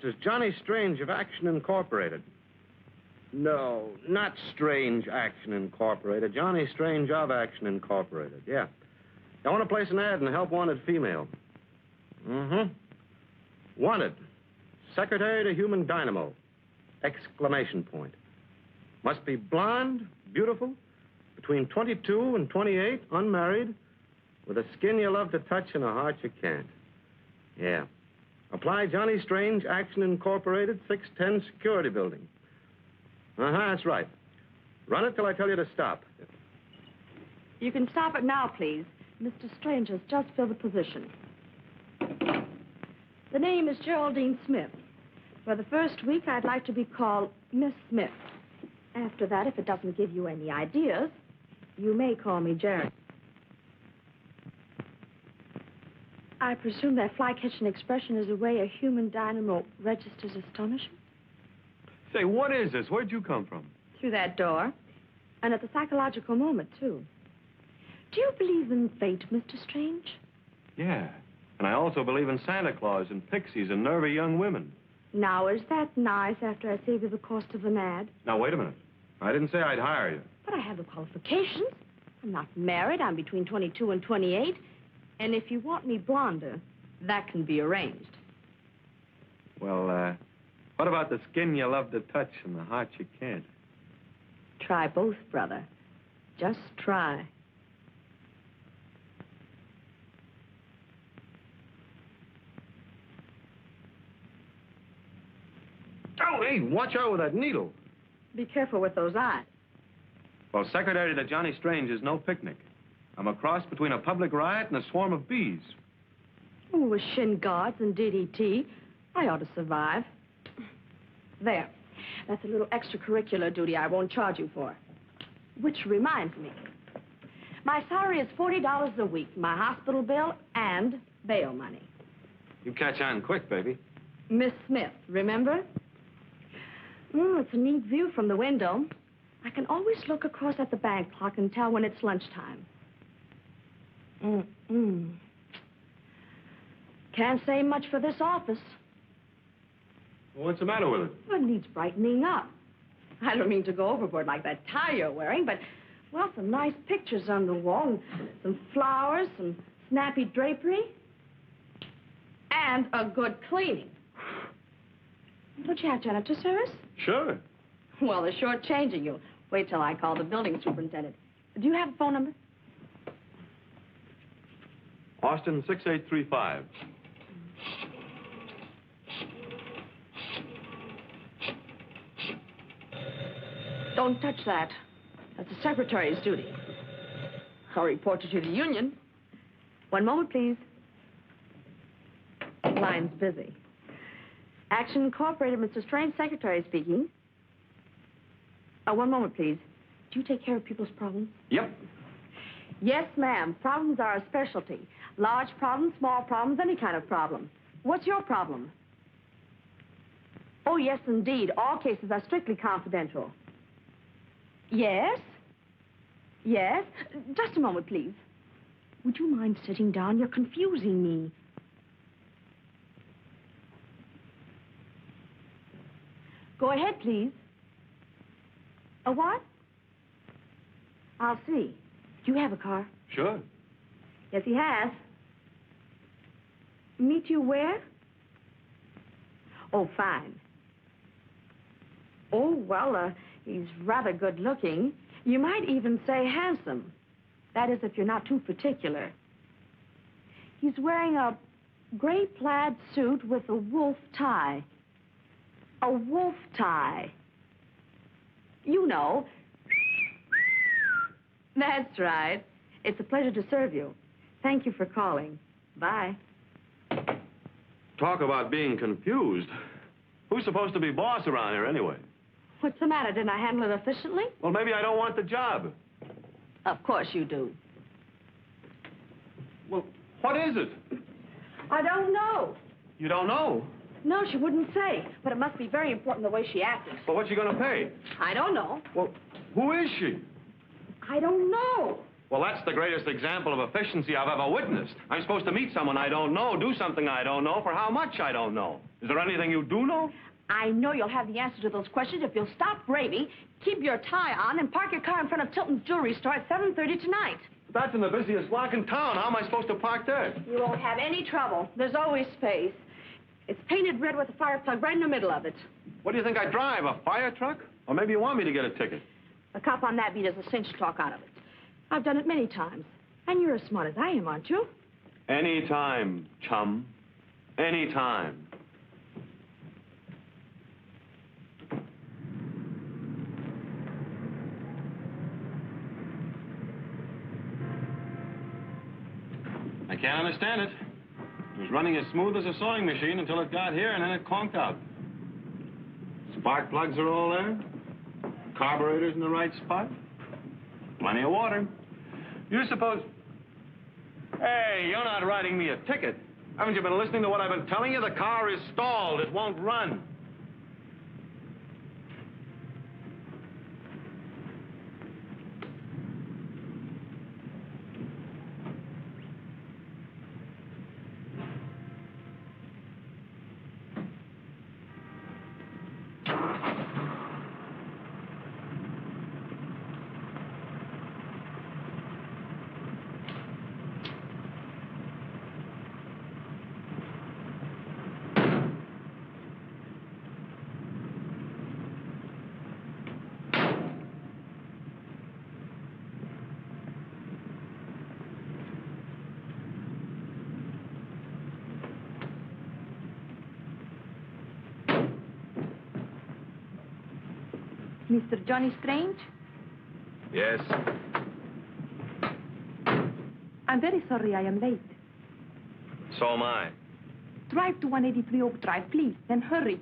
is Johnny Strange of Action Incorporated. No, not Strange Action Incorporated. Johnny Strange of Action Incorporated, yeah. I want to place an ad in Help Wanted Female. Mm-hmm. Wanted. Secretary to Human Dynamo. Exclamation point. Must be blonde, beautiful, between 22 and 28, unmarried, with a skin you love to touch and a heart you can't. Yeah. Apply Johnny Strange, Action Incorporated, 610 Security Building. That's right. Run it till I tell you to stop. You can stop it now, please. Mr. Strange has just filled the position. The name is Geraldine Smith. For the first week, I'd like to be called Miss Smith. After that, if it doesn't give you any ideas, you may call me Jerry. I presume that fly-catching expression is the way a human dynamo registers astonishment? Say, what is this? Where'd you come from? Through that door. And at the psychological moment, too. Do you believe in fate, Mr. Strange? Yeah. And I also believe in Santa Claus and pixies and nervy young women. Now, is that nice after I save you the cost of an ad? Now, wait a minute. I didn't say I'd hire you. But I have the qualifications. I'm not married. I'm between 22 and 28. And if you want me blonder, that can be arranged. Well, what about the skin you love to touch and the heart you can't? Try both, brother. Just try. Oh, hey, watch out with that needle. Be careful with those eyes. Well, Secretary to Johnny Strange is no picnic. I'm a cross between a public riot and a swarm of bees. Oh, with shin guards and DDT, I ought to survive. There. That's a little extracurricular duty I won't charge you for. Which reminds me, my salary is $40 a week, my hospital bill, and bail money. You catch on quick, baby. Miss Smith, remember? It's a neat view from the window. I can always look across at the bank clock and tell when it's lunchtime. Can't say much for this office. Well, what's the matter with it? Well, it needs brightening up. I don't mean to go overboard like that tie you're wearing, but, well, some nice pictures on the wall, and some flowers, some snappy drapery, and a good cleaning. Don't you have janitor service? Sure. Well, they're shortchanging you. Wait till I call the building superintendent. Do you have a phone number? Austin 6835. Don't touch that. That's the secretary's duty. I'll report you to the union. One moment, please. Line's busy. Action Incorporated, Mr. Strange, secretary speaking. One moment, please. Do you take care of people's problems? Yep. Yes, ma'am. Problems are a specialty. Large problems, small problems, any kind of problem. What's your problem? Oh, yes, indeed. All cases are strictly confidential. Yes? Yes? Just a moment, please. Would you mind sitting down? You're confusing me. Go ahead, please. A what? I'll see. Do you have a car? Sure. Yes, he has. Meet you where? Oh, fine. Oh, well, he's rather good looking. You might even say handsome. That is, if you're not too particular. He's wearing a gray plaid suit with a wolf tie. A wolf tie. You know. That's right. It's a pleasure to serve you. Thank you for calling. Bye. Talk about being confused. Who's supposed to be boss around here anyway? What's the matter? Didn't I handle it efficiently? Well, maybe I don't want the job. Of course you do. Well, what is it? I don't know. You don't know? No, she wouldn't say. But it must be very important the way she acted. Well, what's she gonna pay? I don't know. Well, who is she? I don't know. Well, that's the greatest example of efficiency I've ever witnessed. I'm supposed to meet someone I don't know, do something I don't know, for how much I don't know. Is there anything you do know? I know you'll have the answer to those questions if you'll stop raving, keep your tie on, and park your car in front of Tilton's jewelry store at 7:30 tonight. That's in the busiest block in town. How am I supposed to park there? You won't have any trouble. There's always space. It's painted red with a fire plug right in the middle of it. What do you think I drive, a fire truck? Or maybe you want me to get a ticket? A cop on that beat is a cinch talk out of it. I've done it many times. And you're as smart as I am, aren't you? Anytime, chum. Anytime. I can't understand it. It was running as smooth as a sewing machine until it got here, and then it conked out. Spark plugs are all there. Carburetor's in the right spot. Plenty of water. You suppose... Hey, you're not writing me a ticket. Haven't you been listening to what I've been telling you? The car is stalled. It won't run. Mr. Johnny Strange? Yes. I'm very sorry I am late. So am I. Drive to 183 Oak Drive, please, then hurry.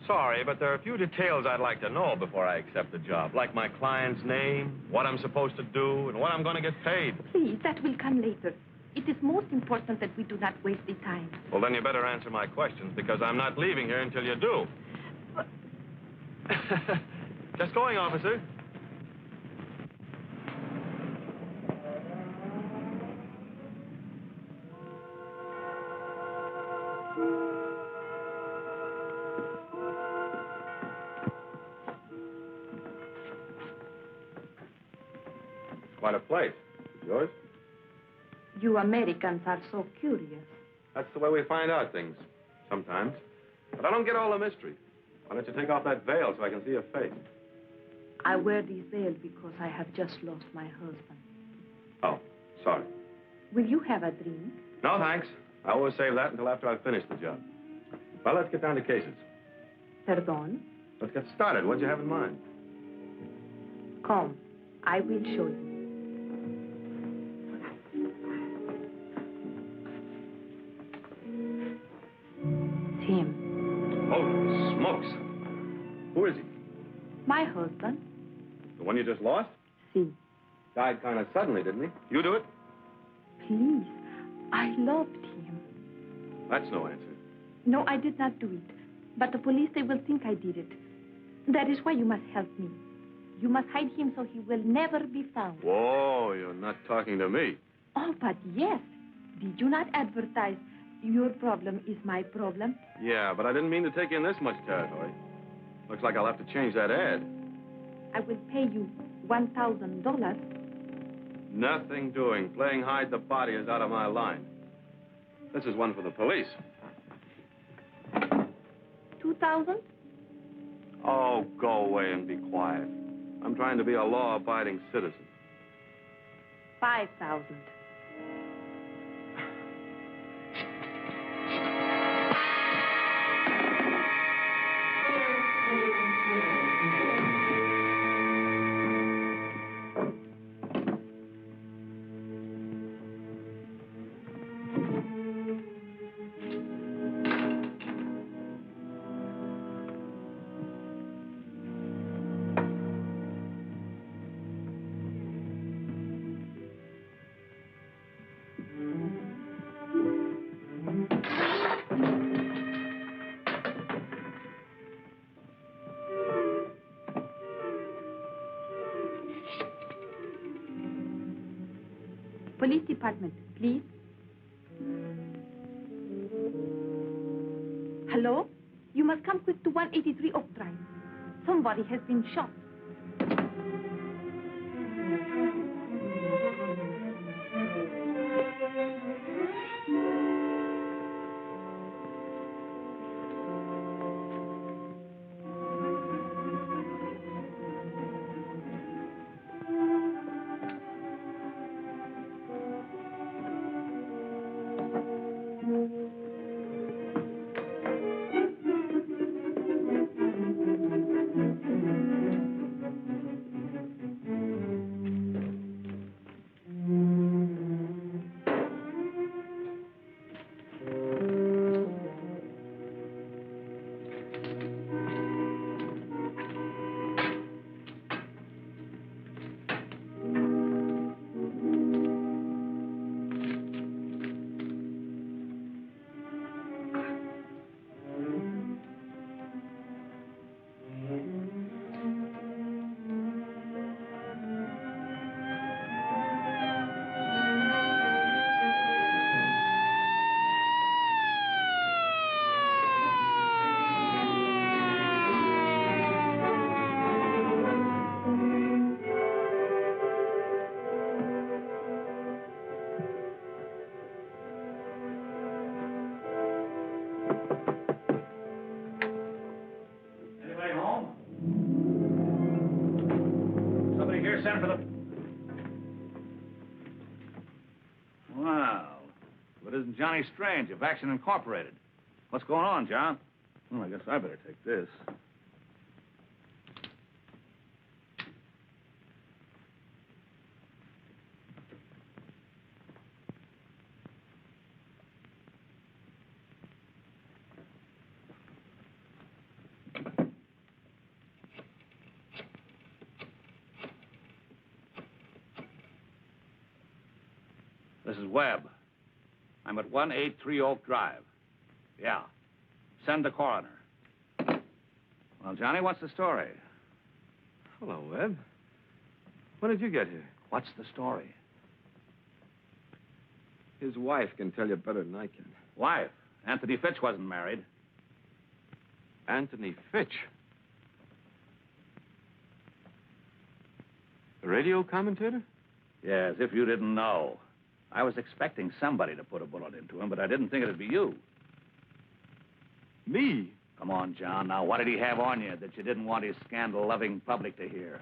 Sorry, but there are a few details I'd like to know before I accept the job. Like my client's name, what I'm supposed to do, and what I'm going to get paid. Please, that will come later. It is most important that we do not waste the time. Well, then you better answer my questions, because I'm not leaving here until you do. But- Just going, officer. Quite a place. Yours? You Americans are so curious. That's the way we find out things, sometimes. But I don't get all the mystery. Why don't you take off that veil so I can see your face? I wear this veil because I have just lost my husband. Oh, sorry. Will you have a drink? No, thanks. I always save that until after I've finished the job. Well, let's get down to cases. Pardon? Let's get started. What'd you have in mind? Come, I will show you. Tim, Oh, smokes. Who is he? my husband. The one you just lost? See, Died kind of suddenly, didn't he? You do it? please, I loved him. That's no answer. No, I did not do it. But the police, they will think I did it. That is why you must help me. You must hide him so he will never be found. Whoa, you're not talking to me. Oh, but yes. Did you not advertise, your problem is my problem? Yeah, but I didn't mean to take you in this much territory. Looks like I'll have to change that ad. I will pay you $1,000. Nothing doing. Playing hide the body is out of my line. This is one for the police. 2,000? Oh, go away and be quiet. I'm trying to be a law-abiding citizen. 5,000. Police department, please. Hello? You must come quick to 183 Oak Drive. Somebody has been shot. Anybody home? Somebody here send for the... Wow. But isn't Johnny Strange of Action Incorporated? What's going on, John? Well, I guess I better take this. This is Webb. I'm at 183 Oak Drive. Yeah. Send the coroner. Well, Johnny, what's the story? Hello, Webb. When did you get here? What's the story? His wife can tell you better than I can. Wife. Anthony Fitch wasn't married. Anthony Fitch. The radio commentator? Yes, if you didn't know. I was expecting somebody to put a bullet into him, but I didn't think it'd be you. Me? Come on, John. Now, what did he have on you that you didn't want his scandal-loving public to hear?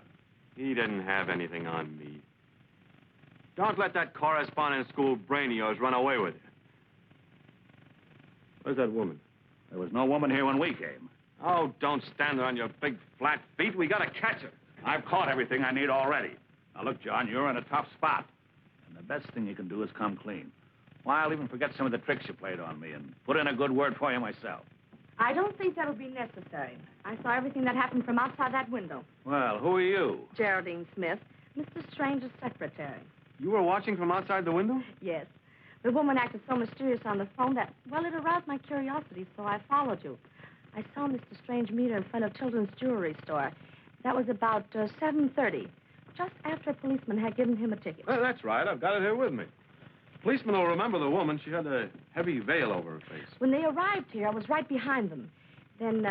He didn't have anything on me. Don't let that correspondence school brain of yours run away with you. Where's that woman? There was no woman here when we came. Oh, don't stand there on your big flat feet. We gotta catch her. I've caught everything I need already. Now, look, John, you're in a tough spot. And the best thing you can do is come clean. Why, I'll even forget some of the tricks you played on me and put in a good word for you myself. I don't think that'll be necessary. I saw everything that happened from outside that window. Well, who are you? Geraldine Smith, Mr. Strange's secretary. You were watching from outside the window? Yes. The woman acted so mysterious on the phone that, well, it aroused my curiosity, so I followed you. I saw Mr. Strange meet her in front of Children's Jewelry Store. That was about 7:30, just after a policeman had given him a ticket. Well, that's right. I've got it here with me. Policeman will remember the woman. She had a heavy veil over her face. When they arrived here, I was right behind them. Then,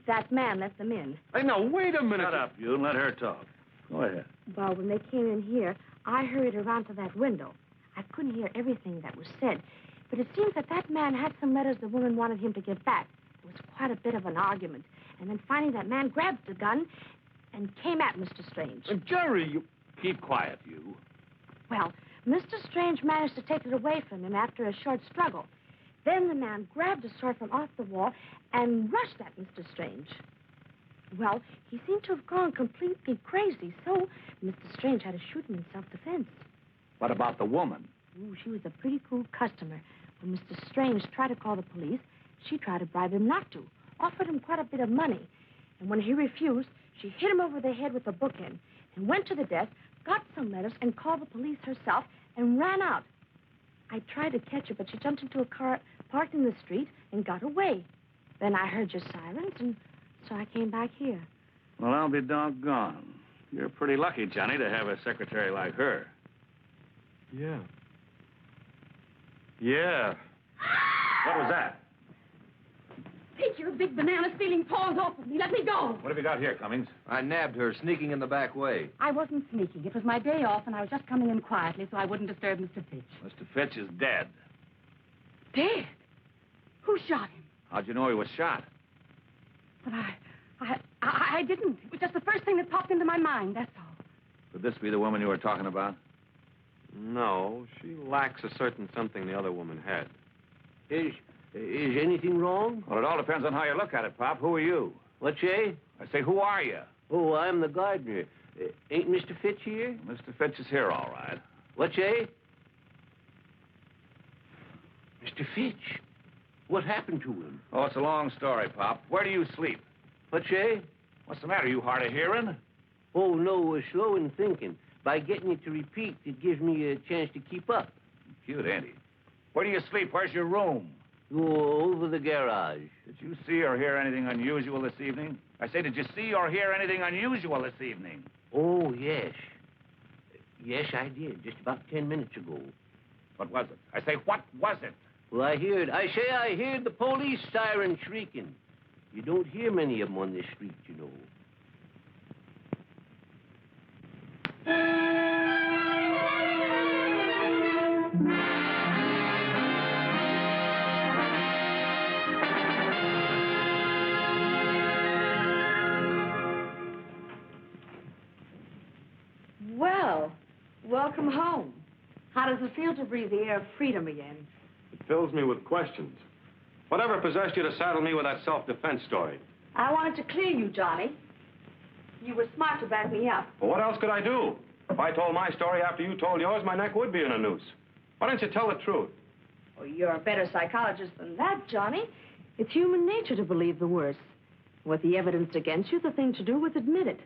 that man let them in. Hey, now, wait a minute. Shut up, you, and let her talk. Go ahead. Well, when they came in here, I hurried around to that window. I couldn't hear everything that was said, but it seems that that man had some letters the woman wanted him to give back. There was quite a bit of an argument. And then finally that man grabbed the gun and came at Mr. Strange. Jerry, you... Keep quiet, you. Well, Mr. Strange managed to take it away from him after a short struggle. Then the man grabbed a sword from off the wall and rushed at Mr. Strange. Well, he seemed to have gone completely crazy, so Mr. Strange had to shoot him in self-defense. What about the woman? Ooh, she was a pretty cool customer. When Mr. Strange tried to call the police, she tried to bribe him not to, offered him quite a bit of money. And when he refused, she hit him over the head with a bookend and went to the desk, got some letters, and called the police herself and ran out. I tried to catch her, but she jumped into a car parked in the street and got away. Then I heard your sirens, and so I came back here. Well, I'll be doggone. You're pretty lucky, Johnny, to have a secretary like her. Yeah. Yeah. What was that? Take your big banana stealing paws off of me. Let me go. What have you got here, Cummings? I nabbed her sneaking in the back way. I wasn't sneaking. It was my day off, and I was just coming in quietly so I wouldn't disturb Mr. Fitch. Mr. Fitch is dead. Dead? Who shot him? How'd you know he was shot? But I didn't. It was just the first thing that popped into my mind, that's all. Could this be the woman you were talking about? No, she lacks a certain something the other woman had. Is anything wrong? Well, it all depends on how you look at it, Pop. Who are you? What, say? I say, who are you? Oh, I'm the gardener. Ain't Mr. Fitch here? Mr. Fitch is here, all right. What, say? Mr. Fitch? What happened to him? Oh, it's a long story, Pop. Where do you sleep? What, say? What's the matter? You hard of hearing? Oh, no, slow in thinking. By getting it to repeat, it gives me a chance to keep up. Cute, ain't he? Where do you sleep? Where's your room? Go over the garage. Did you see or hear anything unusual this evening? I say, did you see or hear anything unusual this evening? Oh, yes. Yes, I did, just about 10 minutes ago. What was it? I say, what was it? Well, I heard the police siren shrieking. You don't hear many of them on this street, you know. Well, welcome home. How does it feel to breathe the air of freedom again? It fills me with questions. Whatever possessed you to saddle me with that self-defense story? I wanted to clear you, Johnny. You were smart to back me up. Well, what else could I do? If I told my story after you told yours, my neck would be in a noose. Why don't you tell the truth? Oh, you're a better psychologist than that, Johnny. It's human nature to believe the worst. With the evidence against you, the thing to do was admit it.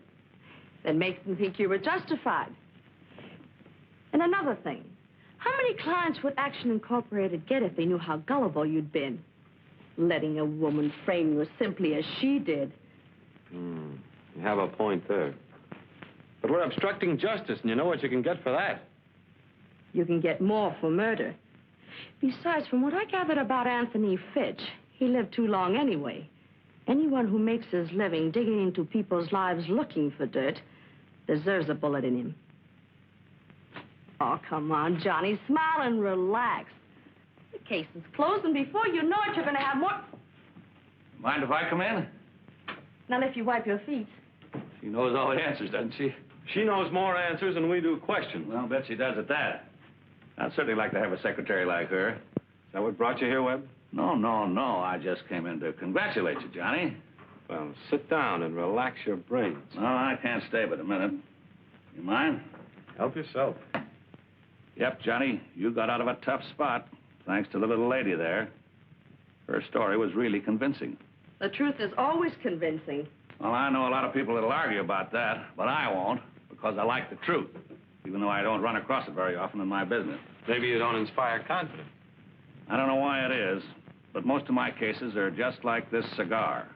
That makes them think you were justified. And another thing, how many clients would Action Incorporated get if they knew how gullible you'd been? Letting a woman frame you as simply as she did. You have a point there. But we're obstructing justice, and you know what you can get for that. You can get more for murder. Besides, from what I gathered about Anthony Fitch, he lived too long anyway. Anyone who makes his living digging into people's lives looking for dirt deserves a bullet in him. Oh, come on, Johnny. Smile and relax. The case is closed, and before you know it, you're going to have more... Mind if I come in? Now, if you wipe your feet. She knows all the answers, doesn't she? She knows more answers than we do questions. Well, I'll bet she does at that. I'd certainly like to have a secretary like her. Is that what brought you here, Webb? No. I just came in to congratulate you, Johnny. Well, sit down and relax your brains. Well, I can't stay but a minute. You mind? Help yourself. Yep, Johnny, you got out of a tough spot, thanks to the little lady there. Her story was really convincing. The truth is always convincing. Well, I know a lot of people that'll argue about that, but I won't, because I like the truth, even though I don't run across it very often in my business. Maybe you don't inspire confidence. I don't know why it is, but most of my cases are just like this cigar.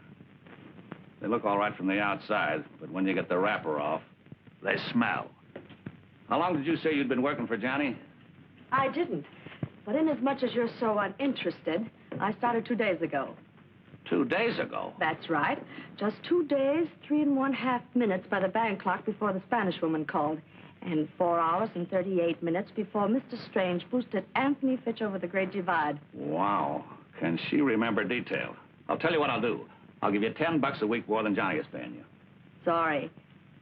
They look all right from the outside, but when you get the wrapper off, they smell. How long did you say you'd been working for Johnny? I didn't. But inasmuch as you're so uninterested, I started 2 days ago. 2 days ago? That's right. Just 2 days, 3 1/2 minutes by the bank clock before the Spanish woman called. And 4 hours and 38 minutes before Mr. Strange boosted Anthony Fitch over the Great Divide. Wow. Can she remember detail? I'll tell you what I'll do. I'll give you $10 a week more than Johnny is paying you. Sorry.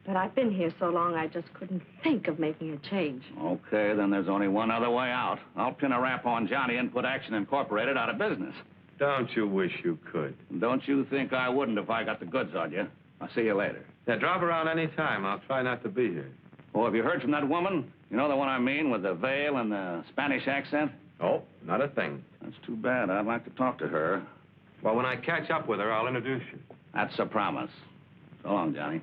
But I've been here so long, I just couldn't think of making a change. Okay, then there's only one other way out. I'll pin a rap on Johnny and put Action Incorporated out of business. Don't you wish you could? Don't you think I wouldn't if I got the goods on you? I'll see you later. Yeah, drop around any time. I'll try not to be here. Oh, have you heard from that woman? You know the one I mean, with the veil and the Spanish accent? Oh, not a thing. That's too bad. I'd like to talk to her. Well, when I catch up with her, I'll introduce you. That's a promise. So long, Johnny.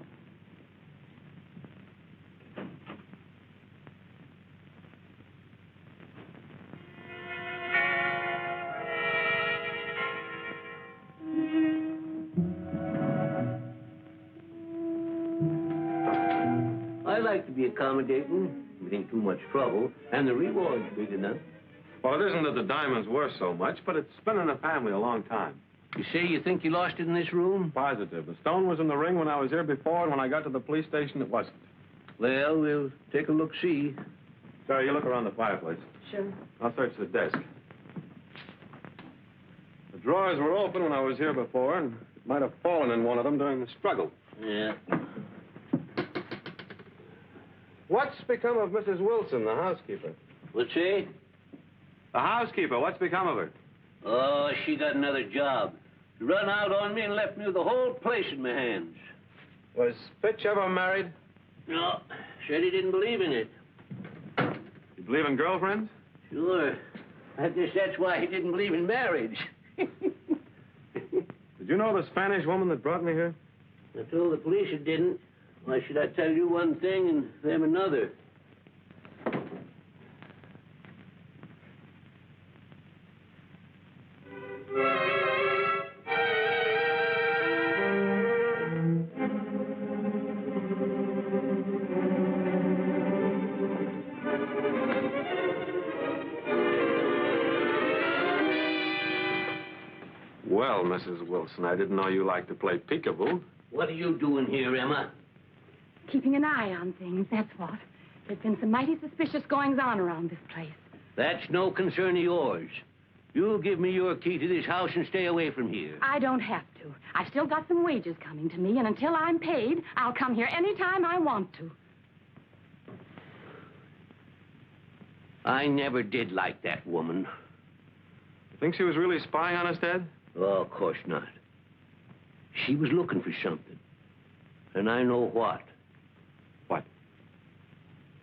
I like to be accommodating. It ain't too much trouble, and the reward's big enough. Well, it isn't that the diamond's worth so much, but it's been in the family a long time. You say you think you lost it in this room? Positive. The stone was in the ring when I was here before, and when I got to the police station, it wasn't. Well, we'll take a look-see. Sarah, you look around the fireplace. Sure. I'll search the desk. The drawers were open when I was here before, and it might have fallen in one of them during the struggle. Yeah. What's become of Mrs. Wilson, the housekeeper? What's that? The housekeeper, what's become of her? Oh, she got another job. She run out on me and left me with the whole place in my hands. Was Fitch ever married? No, said he didn't believe in it. You believe in girlfriends? Sure. I guess that's why he didn't believe in marriage. Did you know the Spanish woman that brought me here? I told the police it didn't. Why should I tell you one thing and them another? Well, Mrs. Wilson, I didn't know you liked to play peekaboo. What are you doing here, Emma? Keeping an eye on things, that's what. There's been some mighty suspicious goings-on around this place. That's no concern of yours. You give me your key to this house and stay away from here. I don't have to. I've still got some wages coming to me, and until I'm paid, I'll come here any time I want to. I never did like that woman. You think she was really spying on us, Ted? Oh, of course not. She was looking for something. And I know what. What?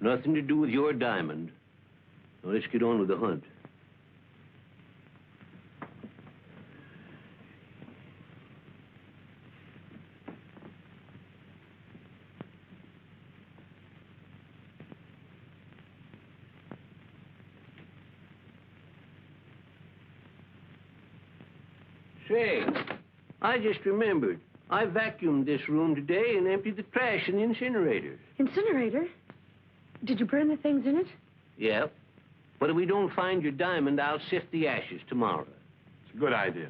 Nothing to do with your diamond. Now, let's get on with the hunt. Say, I just remembered. I vacuumed this room today and emptied the trash in the incinerator. Incinerator? Did you burn the things in it? Yep. But if we don't find your diamond, I'll sift the ashes tomorrow. It's a good idea.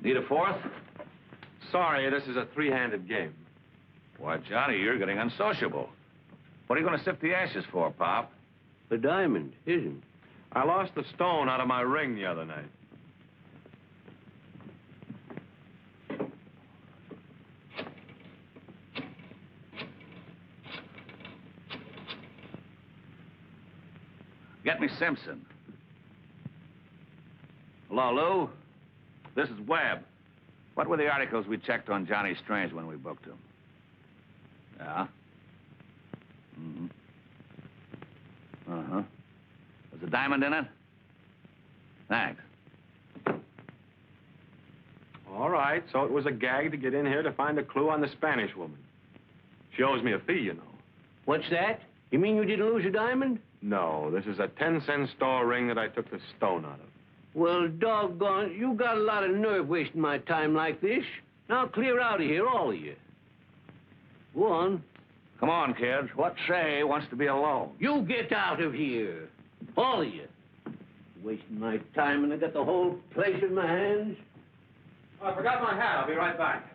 Need a fourth? Sorry, this is a three-handed game. Why, Johnny, you're getting unsociable. What are you going to sift the ashes for, Pop? The diamond, isn't? I lost the stone out of my ring the other night. Get me Simpson. Hello, Lou? This is Webb. What were the articles we checked on Johnny Strange when we booked him? Yeah? Mm-hmm. Uh-huh. Was a diamond in it? Thanks. All right, so it was a gag to get in here to find a clue on the Spanish woman. She owes me a fee, you know. What's that? You mean you didn't lose your diamond? No, this is a 10-cent store ring that I took the stone out of. Well, doggone, you got a lot of nerve wasting my time like this. Now clear out of here, all of you. Go on. Come on, kids. What say wants to be alone? You get out of here. All of you. Wasting my time and I got the whole place in my hands. Oh, I forgot my hat. I'll be right back.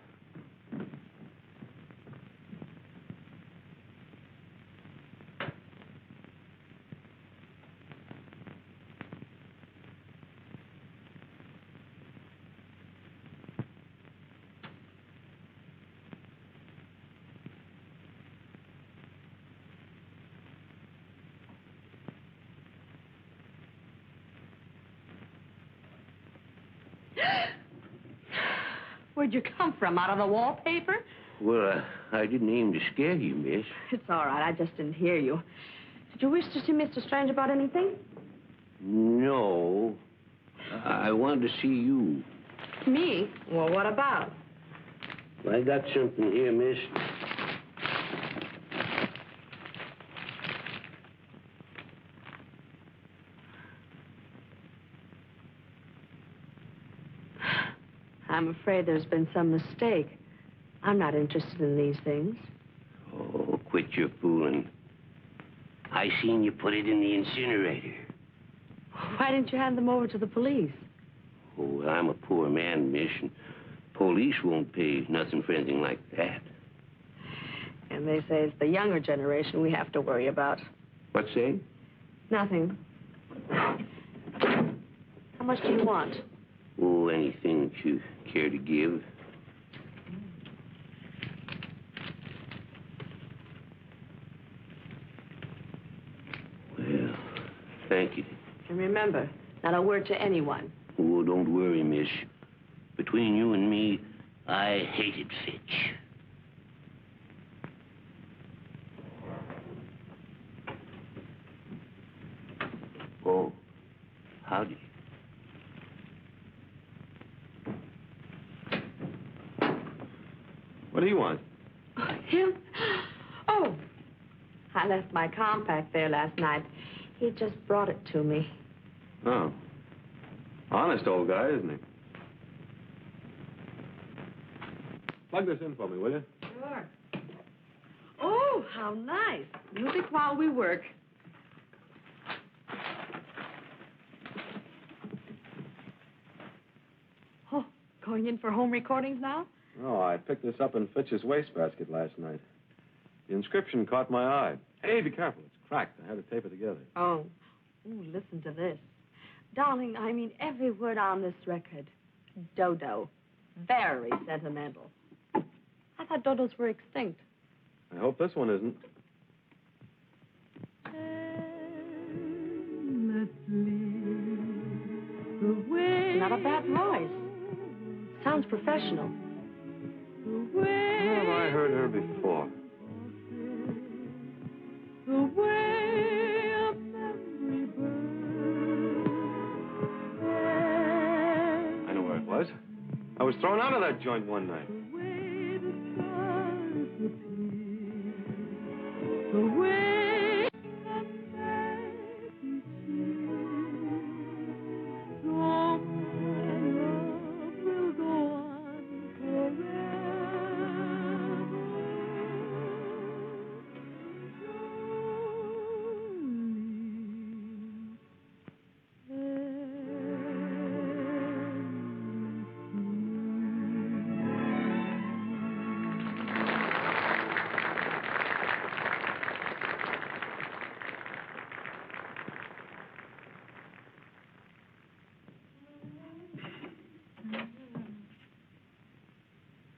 Where'd you come from? Out of the wallpaper? Well, I didn't aim to scare you, miss. It's all right. I just didn't hear you. Did you wish to see Mr. Strange about anything? No. I wanted to see you. Me? Well, what about? I got something here, miss. I'm afraid there's been some mistake. I'm not interested in these things. Oh, quit your fooling. I seen you put it in the incinerator. Why didn't you hand them over to the police? Oh, well, I'm a poor man, miss, and police won't pay nothing for anything like that. And they say it's the younger generation we have to worry about. What's that? Nothing. How much do you want? Oh, anything that you care to give. Well, thank you. And remember, not a word to anyone. Oh, don't worry, miss. Between you and me, I hated Fitch. Oh, howdy. What do you want? Him? Oh, I left my compact there last night. He just brought it to me. Oh. Honest old guy, isn't he? Plug this in for me, will you? Sure. Oh, how nice. Music while we work. Oh, going in for home recordings now? Oh, I picked this up in Fitch's wastebasket last night. The inscription caught my eye. Hey, be careful. It's cracked. I had to tape it together. Oh. Ooh, listen to this. Darling, I mean every word on this record. Dodo. Very sentimental. I thought dodos were extinct. I hope this one isn't. Not a bad voice. Sounds professional. Where have I heard her before? I know where it was. I was thrown out of that joint one night.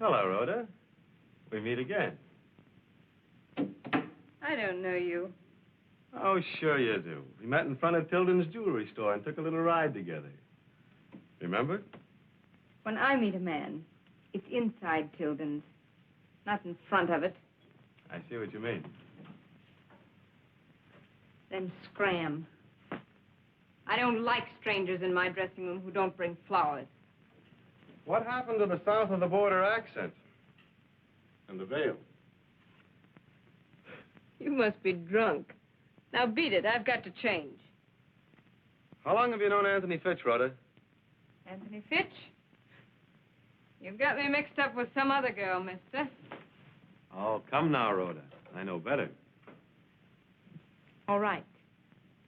Hello, Rhoda. We meet again. I don't know you. Oh, sure you do. We met in front of Tilden's jewelry store and took a little ride together. Remember? When I meet a man, it's inside Tilden's, not in front of it. I see what you mean. Then scram. I don't like strangers in my dressing room who don't bring flowers. What happened to the south of the border accent? And the veil? You must be drunk. Now beat it. I've got to change. How long have you known Anthony Fitch, Rhoda? Anthony Fitch? You've got me mixed up with some other girl, mister. Oh, come now, Rhoda. I know better. All right.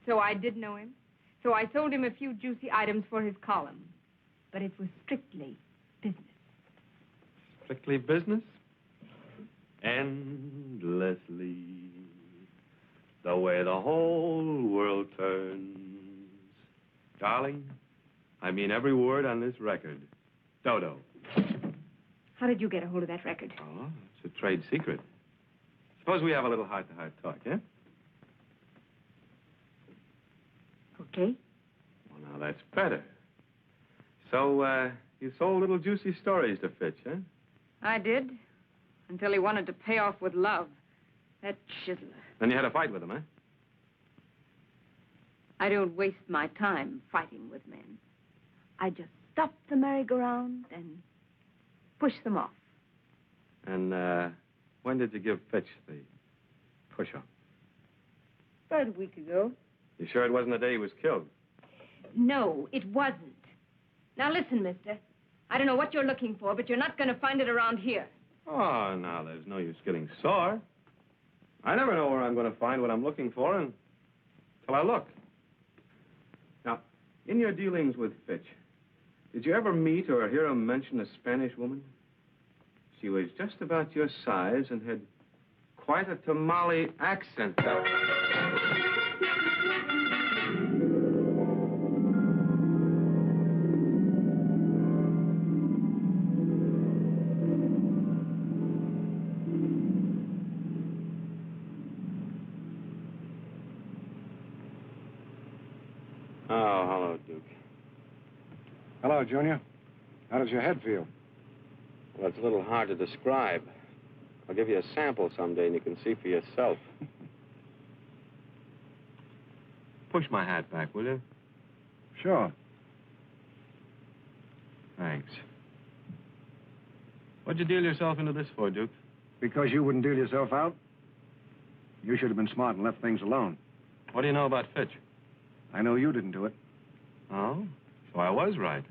So I did know him. So I sold him a few juicy items for his column. But it was strictly business. Strictly business? Endlessly. The way the whole world turns. Darling, I mean every word on this record. Dodo. How did you get a hold of that record? Oh, it's a trade secret. Suppose we have a little heart-to-heart talk, eh? Okay. Well, now that's better. So, you sold little juicy stories to Fitch, huh? I did. Until he wanted to pay off with love. That chiseler. Then you had a fight with him, huh? I don't waste my time fighting with men. I just stop the merry-go-round and push them off. And, when did you give Fitch the push-up? About a week ago. You sure it wasn't the day he was killed? No, it wasn't. Now listen, mister. I don't know what you're looking for, but you're not going to find it around here. Oh, now, there's no use getting sore. I never know where I'm going to find what I'm looking for until I look. Now, in your dealings with Fitch, did you ever meet or hear him mention a Spanish woman? She was just about your size and had quite a tamale accent, though. Oh, hello, Duke. Hello, Junior. How does your head feel? Well, it's a little hard to describe. I'll give you a sample someday and you can see for yourself. Push my hat back, will you? Sure. Thanks. What'd you deal yourself into this for, Duke? Because you wouldn't deal yourself out? You should have been smart and left things alone. What do you know about Fitch? I know you didn't do it. Oh? So I was right.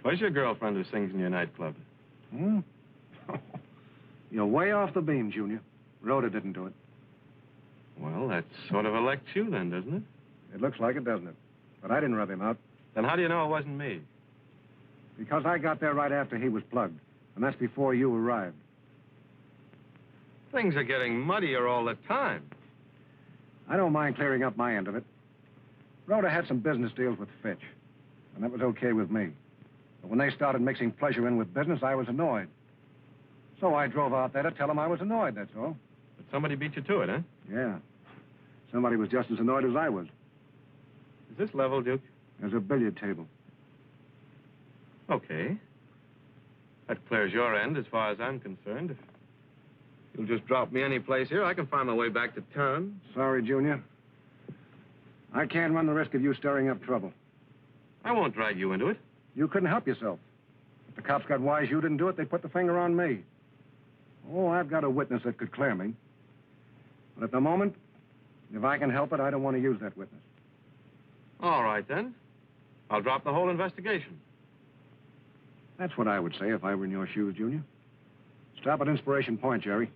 Where's your girlfriend who sings in your nightclub? Hmm? You're way off the beam, Junior. Rhoda didn't do it. Well, that sort of elects you then, doesn't it? It looks like it, doesn't it? But I didn't rub him out. Then how do you know it wasn't me? Because I got there right after he was plugged. And that's before you arrived. Things are getting muddier all the time. I don't mind clearing up my end of it. Rhoda had some business deals with Fitch. And that was okay with me. But when they started mixing pleasure in with business, I was annoyed. So I drove out there to tell them I was annoyed, that's all. But somebody beat you to it, huh? Yeah. Somebody was just as annoyed as I was. Is this level, Duke? There's a billiard table. Okay. That clears your end as far as I'm concerned. If you'll just drop me any place here, I can find my way back to town. Sorry, Junior. I can't run the risk of you stirring up trouble. I won't drag you into it. You couldn't help yourself. If the cops got wise you didn't do it, they'd put the finger on me. Oh, I've got a witness that could clear me. But at the moment, if I can help it, I don't want to use that witness. All right, then. I'll drop the whole investigation. That's what I would say if I were in your shoes, Junior. Stop at Inspiration Point, Jerry.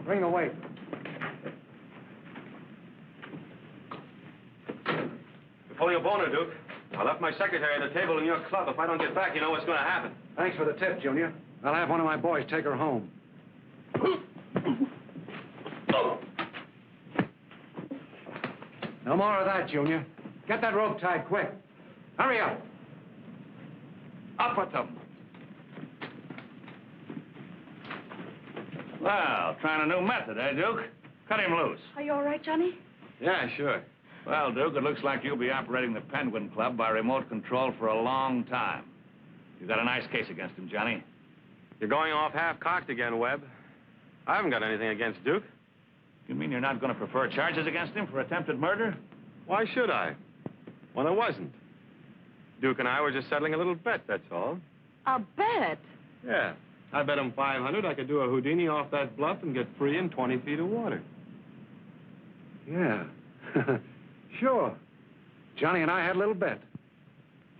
Bring the weight. You're pulling a boner, Duke. I left my secretary at the table in your club. If I don't get back, you know what's going to happen. Thanks for the tip, Junior. I'll have one of my boys take her home. No more of that, Junior. Get that rope tied quick. Hurry up. Up with them. Well, trying a new method, eh, Duke? Cut him loose. Are you all right, Johnny? Yeah, sure. Well, Duke, it looks like you'll be operating the Penguin Club by remote control for a long time. You've got a nice case against him, Johnny. You're going off half-cocked again, Webb. I haven't got anything against Duke. You mean you're not going to prefer charges against him for attempted murder? Why should I? Well, there wasn't. Duke and I were just settling a little bet, that's all. A bet? Yeah. I bet him 500 I could do a Houdini off that bluff and get free in 20 feet of water. Yeah. Sure. Johnny and I had a little bet.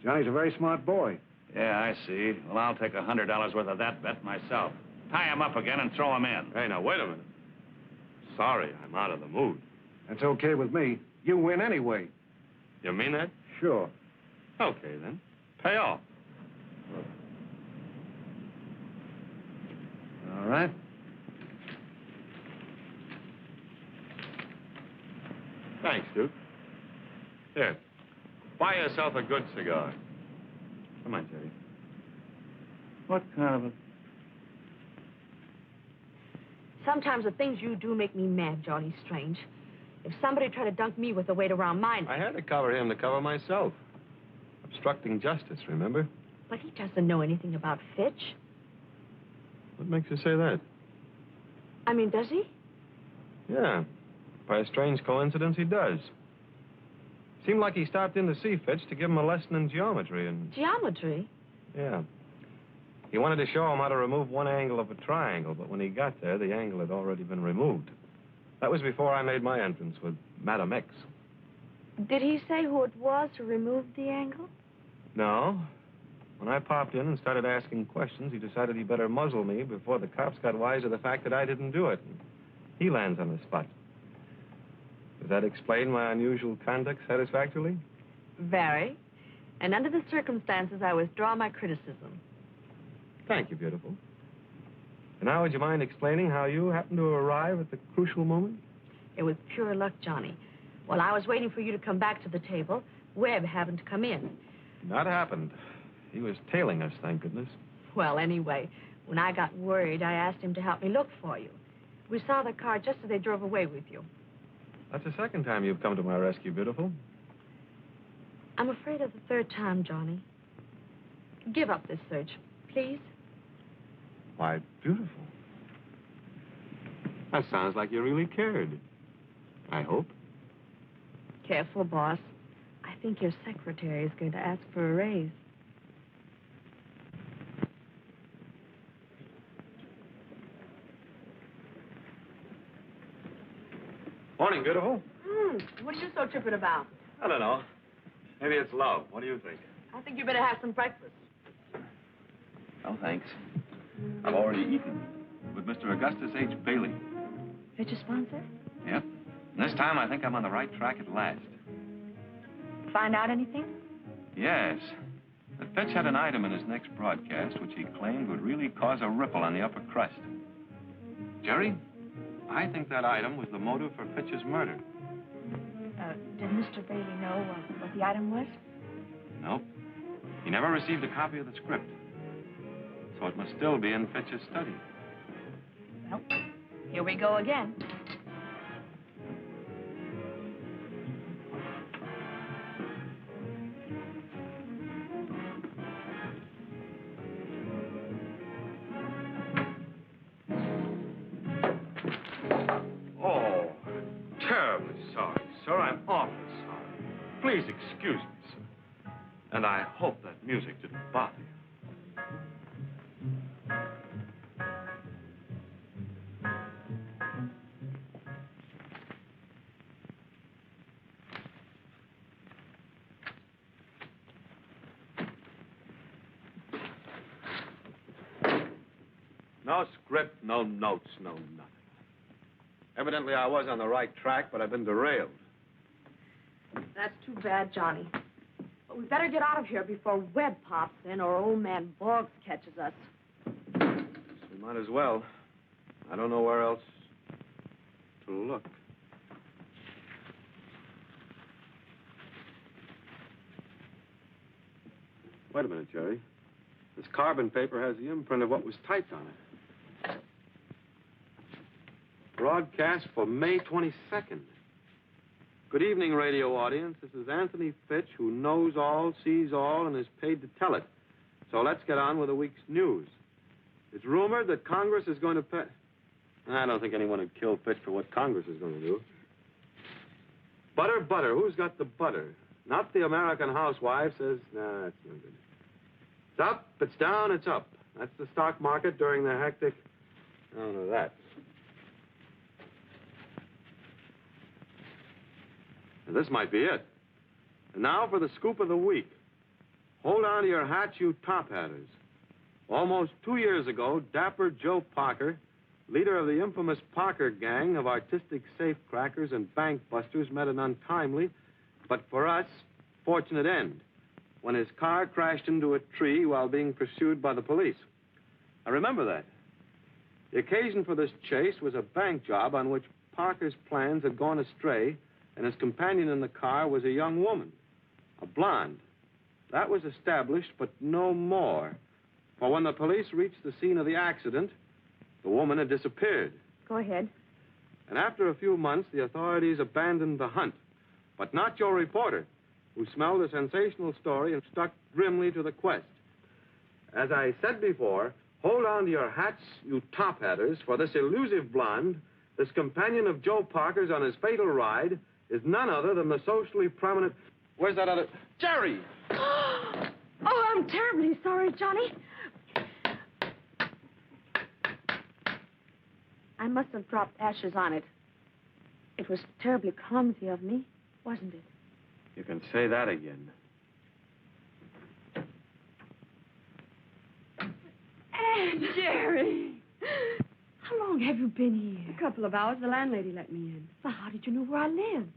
Johnny's a very smart boy. Yeah, I see. Well, I'll take $100 worth of that bet myself. Tie him up again and throw him in. Hey, now, wait a minute. Sorry, I'm out of the mood. That's okay with me. You win anyway. You mean that? Sure. Okay, then. Pay off. All right. Thanks, Duke. Here. Buy yourself a good cigar. Come on, Jerry. What kind of a... Sometimes the things you do make me mad, Johnny Strange. If somebody tried to dunk me with the weight around my neck... I had to cover him to cover myself. Obstructing justice, remember? But he doesn't know anything about Fitch. What makes you say that? I mean, does he? Yeah. By a strange coincidence, he does. Seemed like he stopped in to see Fitch to give him a lesson in geometry and... Geometry? Yeah. He wanted to show him how to remove one angle of a triangle, but when he got there, the angle had already been removed. That was before I made my entrance with Madam X. Did he say who it was who removed the angle? No. When I popped in and started asking questions, he decided he better muzzle me before the cops got wise to the fact that I didn't do it. He lands on the spot. Does that explain my unusual conduct satisfactorily? Very. And under the circumstances, I withdraw my criticism. Thank you, beautiful. And now, would you mind explaining how you happened to arrive at the crucial moment? It was pure luck, Johnny. While I was waiting for you to come back to the table, Webb happened to come in. Not happened. He was tailing us, thank goodness. Well, anyway, when I got worried, I asked him to help me look for you. We saw the car just as they drove away with you. That's the second time you've come to my rescue, beautiful. I'm afraid of the third time, Johnny. Give up this search, please. Why, beautiful. That sounds like you really cared. I hope. Careful, boss. I think your secretary is going to ask for a raise. Morning, beautiful. What are you so tripping about? I don't know. Maybe it's love. What do you think? I think you better have some breakfast. No, thanks. I've already eaten with Mr. Augustus H. Bailey. Fitch a sponsor? Yep. And this time, I think I'm on the right track at last. Find out anything? Yes. That Fitch had an item in his next broadcast which he claimed would really cause a ripple on the upper crust. Jerry, I think that item was the motive for Fitch's murder. Did Mr. Bailey know what the item was? Nope. He never received a copy of the script. So it must still be in Fitch's study. Well, here we go again. Oh, terribly sorry, sir. I'm awfully sorry. Please excuse me, sir. And I hope that music didn't bother you. No script, no notes, no nothing. Evidently, I was on the right track, but I've been derailed. That's too bad, Johnny. But we better get out of here before Webb pops in or old man Boggs catches us. We might as well. I don't know where else to look. Wait a minute, Jerry. This carbon paper has the imprint of what was typed on it. Broadcast for May 22nd. Good evening, radio audience. This is Anthony Fitch, who knows all, sees all, and is paid to tell it. So let's get on with the week's news. It's rumored that Congress is going to pay... I don't think anyone would kill Fitch for what Congress is going to do. Butter, butter. Who's got the butter? Not the American housewife says, nah, that's no good. It's up, it's down, it's up. That's the stock market during the hectic... I don't know that. And this might be it. And now for the scoop of the week. Hold on to your hats, you top hatters. Almost 2 years ago, Dapper Joe Parker, leader of the infamous Parker gang of artistic safecrackers and bank busters, met an untimely, but for us, fortunate end, when his car crashed into a tree while being pursued by the police. I remember that. The occasion for this chase was a bank job on which Parker's plans had gone astray, and his companion in the car was a young woman, a blonde. That was established, but no more. For when the police reached the scene of the accident, the woman had disappeared. Go ahead. And after a few months, the authorities abandoned the hunt. But not your reporter, who smelled a sensational story and stuck grimly to the quest. As I said before, hold on to your hats, you top hatters, for this elusive blonde, this companion of Joe Parker's on his fatal ride, is none other than the socially prominent... Where's that other... Jerry! Oh, I'm terribly sorry, Johnny. I must have dropped ashes on it. It was terribly clumsy of me, wasn't it? You can say that again. Aunt Jerry! How long have you been here? A couple of hours. The landlady let me in. Well, how did you know where I lived?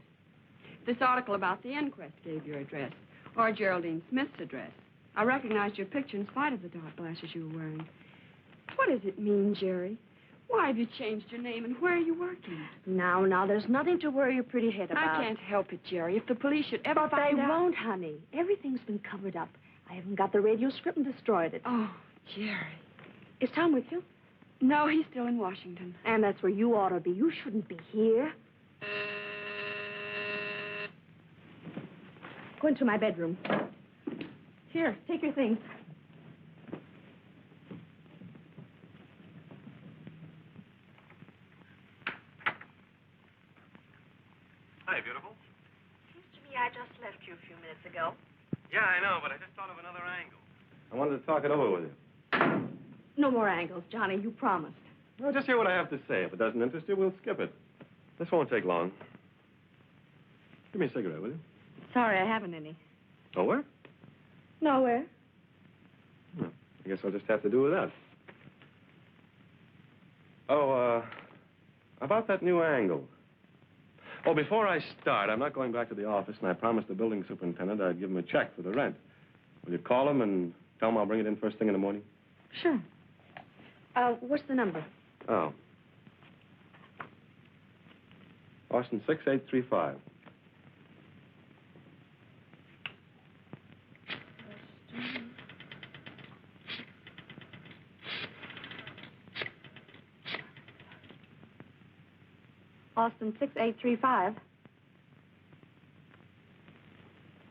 This article about the inquest gave your address, or Geraldine Smith's address. I recognized your picture in spite of the dark glasses you were wearing. What does it mean, Jerry? Why have you changed your name, and where are you working? Now, there's nothing to worry your pretty head about. I can't help it, Jerry. If the police should ever But find they out... won't, honey. Everything's been covered up. I haven't got the radio script and destroyed it. Oh, Jerry. Is Tom with you? No, he's still in Washington. And that's where you ought to be. You shouldn't be here. Go into my bedroom. Here, take your things. Hi, beautiful. Seems to me I just left you a few minutes ago. Yeah, I know, but I just thought of another angle. I wanted to talk it over with you. No more angles, Johnny. You promised. Well, just hear what I have to say. If it doesn't interest you, we'll skip it. This won't take long. Give me a cigarette, will you? Sorry, I haven't any. Nowhere? Nowhere. Well, I guess I'll just have to do with that. Oh, about that new angle. Oh, before I start, I'm not going back to the office, and I promised the building superintendent I'd give him a check for the rent. Will you call him and tell him I'll bring it in first thing in the morning? Sure. What's the number? Oh. Austin 6835. Austin 6835.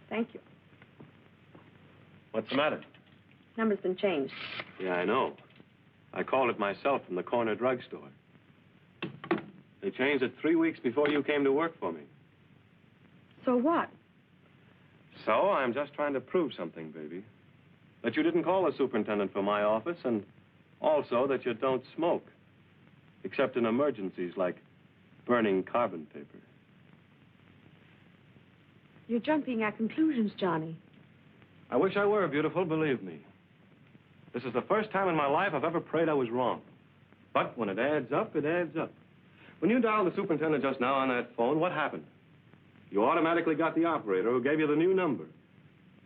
Thank you. What's the matter? Number's been changed. Yeah, I know. I called it myself from the corner drugstore. They changed it 3 weeks before you came to work for me. So what? So I'm just trying to prove something, baby. That you didn't call the superintendent from my office, and also that you don't smoke. Except in emergencies like burning carbon paper. You're jumping at conclusions, Johnny. I wish I were, beautiful, believe me. This is the first time in my life I've ever prayed I was wrong. But when it adds up, it adds up. When you dialed the superintendent just now on that phone, what happened? You automatically got the operator who gave you the new number.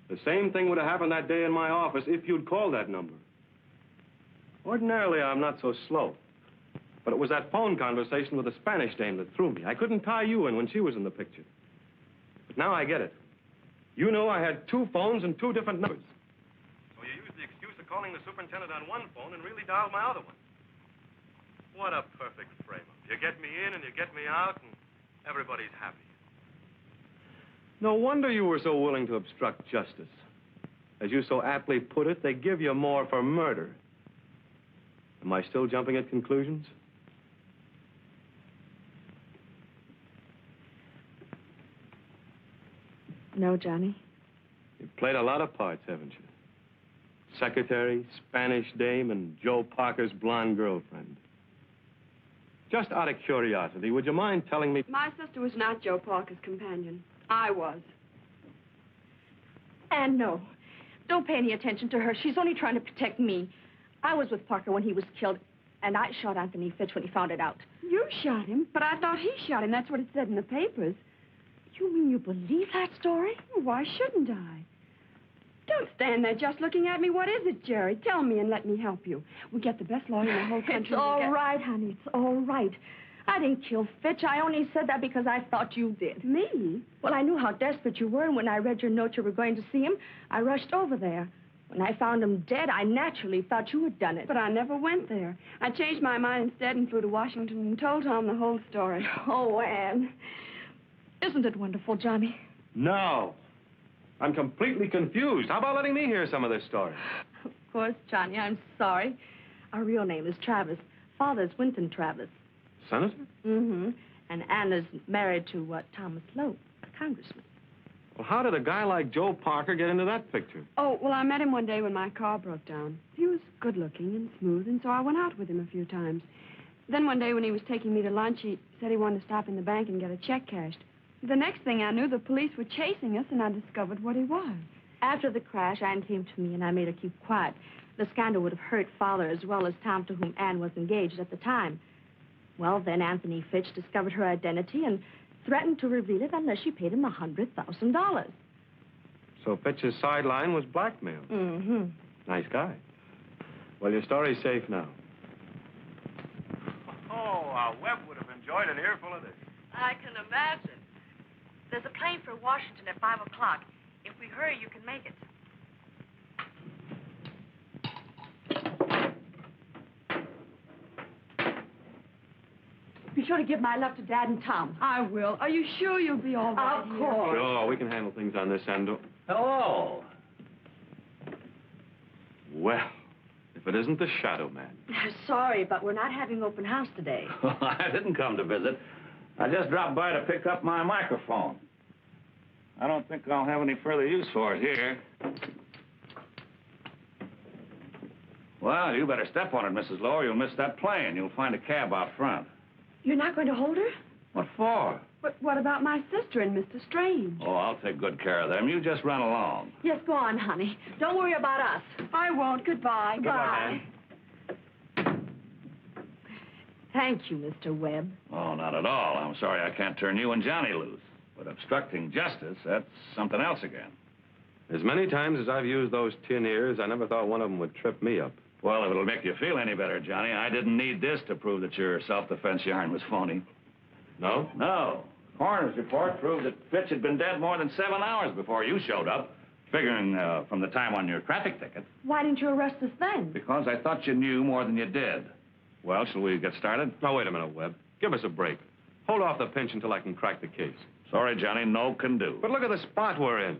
The same thing would have happened that day in my office if you'd called that number. Ordinarily, I'm not so slow. But it was that phone conversation with the Spanish dame that threw me. I couldn't tie you in when she was in the picture. But now I get it. You know I had 2 phones and 2 different numbers. So you used the excuse of calling the superintendent on one phone and really dialed my other one. What a perfect frame-up. You get me in and you get me out, and everybody's happy. No wonder you were so willing to obstruct justice. As you so aptly put it, they give you more for murder. Am I still jumping at conclusions? No, Johnny. You've played a lot of parts, haven't you? Secretary, Spanish dame, and Joe Parker's blonde girlfriend. Just out of curiosity, would you mind telling me... My sister was not Joe Parker's companion. I was. And no, don't pay any attention to her. She's only trying to protect me. I was with Parker when he was killed, and I shot Anthony Fitch when he found it out. You shot him, but I thought he shot him. That's what it said in the papers. You mean you believe that story? Why shouldn't I? Don't stand there just looking at me. What is it, Jerry? Tell me and let me help you. We'll get the best lawyer in the whole country. It's all right, honey. It's all right. I didn't kill Fitch. I only said that because I thought you did. Me? Well, I knew how desperate you were, and when I read your note you were going to see him, I rushed over there. When I found him dead, I naturally thought you had done it. But I never went there. I changed my mind instead and flew to Washington and told Tom the whole story. Oh, Anne. Isn't it wonderful, Johnny? No. I'm completely confused. How about letting me hear some of this story? Of course, Johnny, I'm sorry. Our real name is Travis. Father's Winton Travis. Senator? Mm-hmm. And Anna's married to Thomas Lowe, a congressman. Well, how did a guy like Joe Parker get into that picture? Oh, well, I met him one day when my car broke down. He was good-looking and smooth, and so I went out with him a few times. Then one day when he was taking me to lunch, he said he wanted to stop in the bank and get a check cashed. The next thing I knew, the police were chasing us, and I discovered what he was. After the crash, Anne came to me, and I made her keep quiet. The scandal would have hurt Father as well as Tom, to whom Anne was engaged at the time. Well, then Anthony Fitch discovered her identity and threatened to reveal it unless she paid him $100,000. So Fitch's sideline was blackmail. Mm-hmm. Nice guy. Well, your story's safe now. Oh, Webb would have enjoyed an earful of this. I can imagine. There's a plane for Washington at 5 o'clock. If we hurry, you can make it. Be sure to give my love to Dad and Tom. I will. Are you sure you'll be all right Of here? course. Sure, we can handle things on this end. Hello. Well, if it isn't the Shadow Man. Sorry, but we're not having open house today. I didn't come to visit. I just dropped by to pick up my microphone. I don't think I'll have any further use for it here. Well, you better step on it, Mrs. Lowe, or you'll miss that plane. You'll find a cab out front. You're not going to hold her? What for? But what about my sister and Mr. Strange? Oh, I'll take good care of them. You just run along. Yes, go on, honey. Don't worry about us. I won't. Goodbye. Goodbye. Thank you, Mr. Webb. Oh, not at all. I'm sorry I can't turn you and Johnny loose. But obstructing justice, that's something else again. As many times as I've used those tin ears, I never thought one of them would trip me up. Well, if it'll make you feel any better, Johnny, I didn't need this to prove that your self-defense yarn was phony. No? No. Coroner's report proved that Fitch had been dead more than 7 hours before you showed up, figuring from the time on your traffic ticket. Why didn't you arrest us then? Because I thought you knew more than you did. Well, shall we get started? Now, wait a minute, Webb. Give us a break. Hold off the pinch until I can crack the case. Sorry, Johnny, no can do. But look at the spot we're in.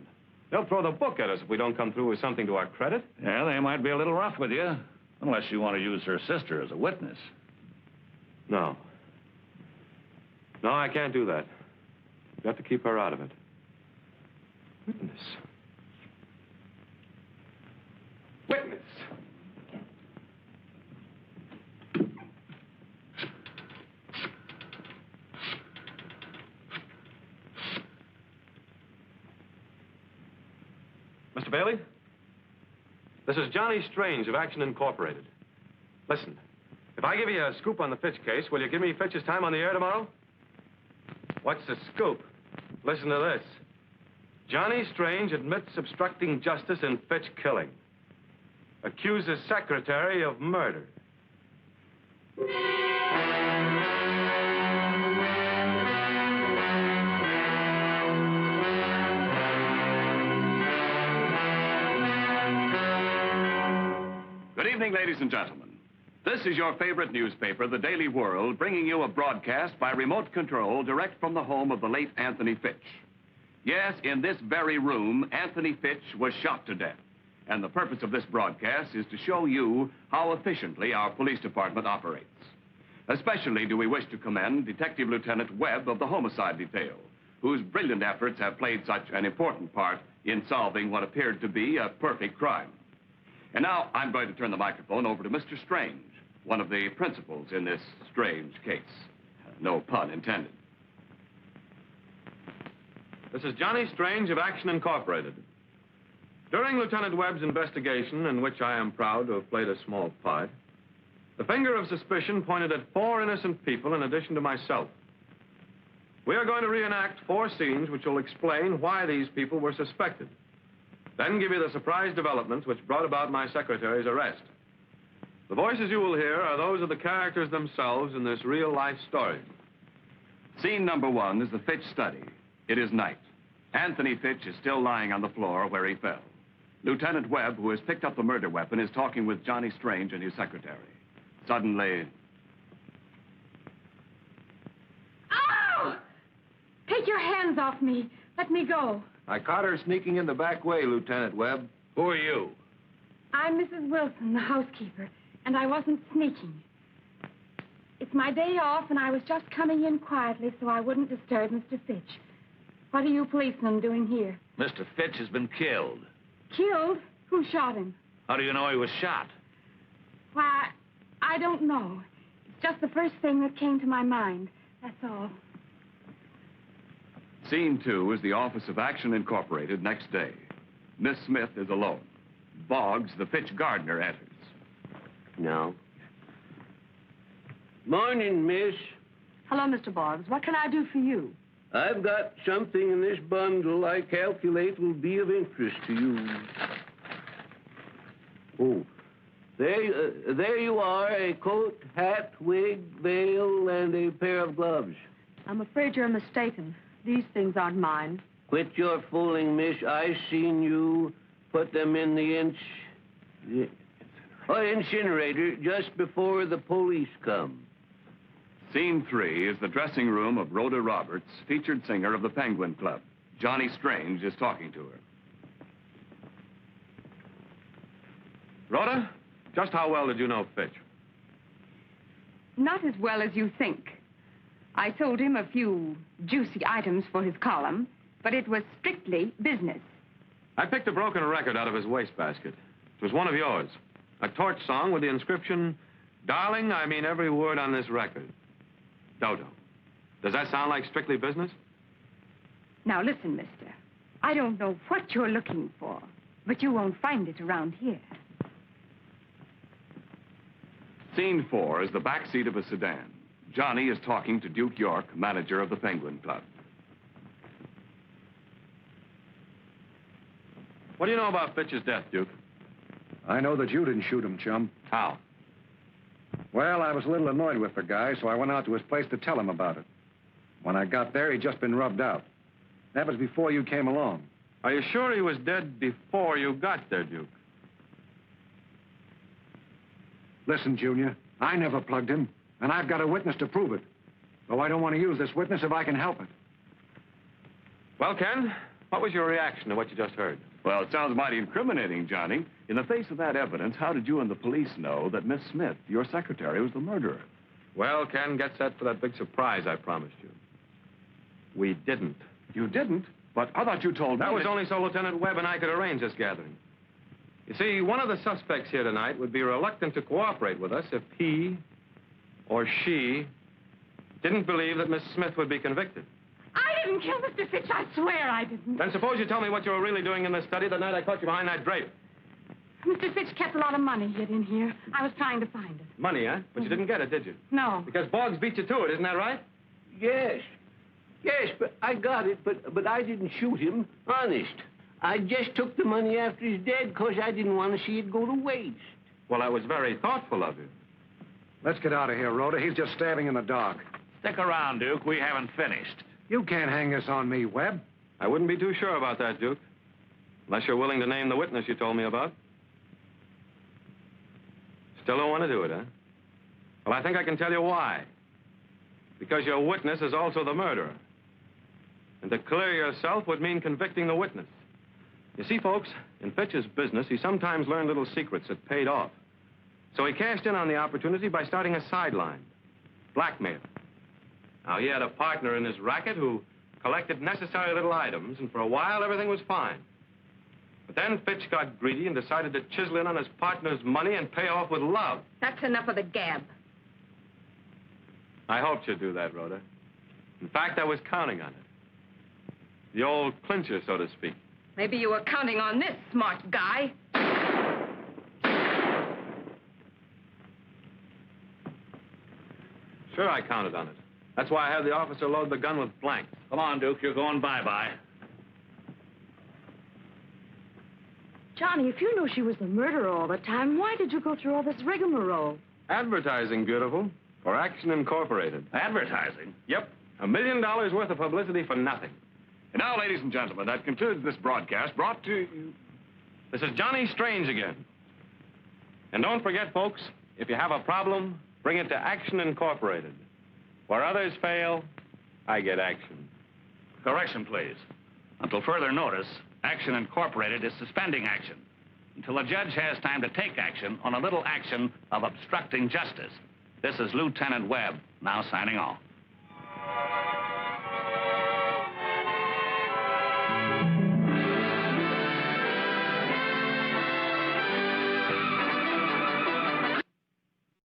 They'll throw the book at us if we don't come through with something to our credit. Yeah, they might be a little rough with you, unless you want to use her sister as a witness. No. No, I can't do that. We've got to keep her out of it. Witness. Witness! Mr. Bailey? This is Johnny Strange of Action Incorporated. Listen, if I give you a scoop on the Fitch case, will you give me Fitch's time on the air tomorrow? What's the scoop? Listen to this. Johnny Strange admits obstructing justice in Fitch killing. Accuses secretary of murder. Good evening, ladies and gentlemen. This is your favorite newspaper, The Daily World, bringing you a broadcast by remote control direct from the home of the late Anthony Fitch. Yes, in this very room, Anthony Fitch was shot to death. And the purpose of this broadcast is to show you how efficiently our police department operates. Especially do we wish to commend Detective Lieutenant Webb of the Homicide Detail, whose brilliant efforts have played such an important part in solving what appeared to be a perfect crime. And now I'm going to turn the microphone over to Mr. Strange, one of the principals in this strange case. No pun intended. This is Johnny Strange of Action Incorporated. During Lieutenant Webb's investigation, in which I am proud to have played a small part, the finger of suspicion pointed at 4 innocent people in addition to myself. We are going to reenact 4 scenes which will explain why these people were suspected. Then give you the surprise developments which brought about my secretary's arrest. The voices you will hear are those of the characters themselves in this real-life story. Scene number 1 is the Fitch study. It is night. Anthony Fitch is still lying on the floor where he fell. Lieutenant Webb, who has picked up the murder weapon, is talking with Johnny Strange and his secretary. Suddenly... Ow! Take your hands off me. Let me go. I caught her sneaking in the back way, Lieutenant Webb. Who are you? I'm Mrs. Wilson, the housekeeper, and I wasn't sneaking. It's my day off, and I was just coming in quietly so I wouldn't disturb Mr. Fitch. What are you policemen doing here? Mr. Fitch has been killed. Killed? Who shot him? How do you know he was shot? Why, I don't know. It's just the first thing that came to my mind. That's all. Scene 2 is the office of Action Incorporated next day. Miss Smith is alone. Boggs, the Fitch gardener, enters. No. Morning, miss. Hello, Mr. Boggs. What can I do for you? I've got something in this bundle I calculate will be of interest to you. Oh, there you are, a coat, hat, wig, veil, and a pair of gloves. I'm afraid you're mistaken. These things aren't mine. Quit your fooling, miss. I seen you put them in the incinerator just before the police come. Scene 3 is the dressing room of Rhoda Roberts, featured singer of the Penguin Club. Johnny Strange is talking to her. Rhoda, just how well did you know Fitch? Not as well as you think. I sold him a few juicy items for his column, but it was strictly business. I picked a broken record out of his wastebasket. It was one of yours. A torch song with the inscription, "Darling, I mean every word on this record." Dodo. Does that sound like strictly business? Now listen, mister. I don't know what you're looking for, but you won't find it around here. Scene 4 is the back seat of a sedan. Johnny is talking to Duke York, manager of the Penguin Club. What do you know about Fitch's death, Duke? I know that you didn't shoot him, chum. How? Well, I was a little annoyed with the guy, so I went out to his place to tell him about it. When I got there, he'd just been rubbed out. That was before you came along. Are you sure he was dead before you got there, Duke? Listen, Junior, I never plugged him, and I've got a witness to prove it. Though I don't want to use this witness if I can help it. Well, Ken, what was your reaction to what you just heard? Well, it sounds mighty incriminating, Johnny. In the face of that evidence, how did you and the police know that Miss Smith, your secretary, was the murderer? Well, Ken, get set for that big surprise I promised you. We didn't. You didn't? But I thought you told me That was only so Lieutenant Webb and I could arrange this gathering. You see, one of the suspects here tonight would be reluctant to cooperate with us if he or she didn't believe that Miss Smith would be convicted. I didn't kill Mr. Fitch. I swear I didn't. Then suppose you tell me what you were really doing in the study the night I caught you behind that drape. Mr. Fitch kept a lot of money hid in here. I was trying to find it. Money, huh? But you didn't get it, did you? No. Because Boggs beat you to it, isn't that right? Yes. Yes, but I got it, but I didn't shoot him. Honest. I just took the money after he's dead because I didn't want to see it go to waste. Well, that was very thoughtful of you. Let's get out of here, Rhoda. He's just stabbing in the dark. Stick around, Duke. We haven't finished. You can't hang this on me, Webb. I wouldn't be too sure about that, Duke. Unless you're willing to name the witness you told me about. Still don't want to do it, huh? Well, I think I can tell you why. Because your witness is also the murderer. And to clear yourself would mean convicting the witness. You see, folks, in Fitch's business, he sometimes learned little secrets that paid off. So he cashed in on the opportunity by starting a sideline. Blackmail. Now, he had a partner in his racket who collected necessary little items, and for a while, everything was fine. But then Fitch got greedy and decided to chisel in on his partner's money and pay off with love. That's enough of the gab. I hoped you'd do that, Rhoda. In fact, I was counting on it. The old clincher, so to speak. Maybe you were counting on this, smart guy. Sure, I counted on it. That's why I had the officer load the gun with blanks. Come on, Duke. You're going bye-bye. Johnny, if you knew she was the murderer all the time, why did you go through all this rigmarole? Advertising, beautiful. For Action Incorporated. Advertising? Yep. $1 million worth of publicity for nothing. And now, ladies and gentlemen, that concludes this broadcast brought to you... This is Johnny Strange again. And don't forget, folks, if you have a problem, bring it to Action Incorporated. Where others fail, I get action. Correction, please. Until further notice, Action Incorporated is suspending action until a judge has time to take action on a little action of obstructing justice. This is Lieutenant Webb, now signing off.